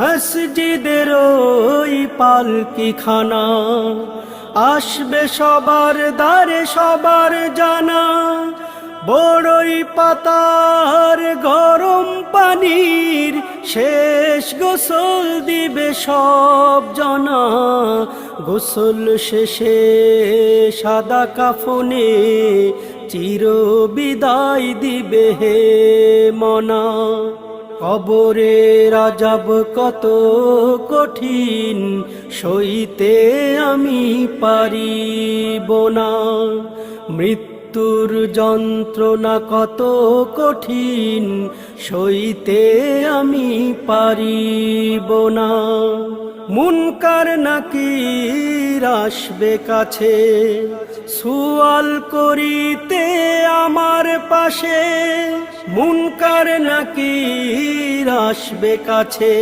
মসজিদের ওই পালকিখানা আসবে সবার দ্বারে সবার জানা। বড়ই পাতার গরম পানির শেষ গোসল দিবে সব জনা। গোসল শেষে সাদা কাফনে চির বিদায় দিবে হে মনা। কবরের আযাব কত কঠিন সইতে আমি পারিব না। মৃত্যুর যন্ত্রণা কত কঠিন সইতে আমি পারিব না। মুনকার নাকির আসবে কাছে সুয়াল করিতে আমার পাশে। মুনকার নাকির আসবে কাছে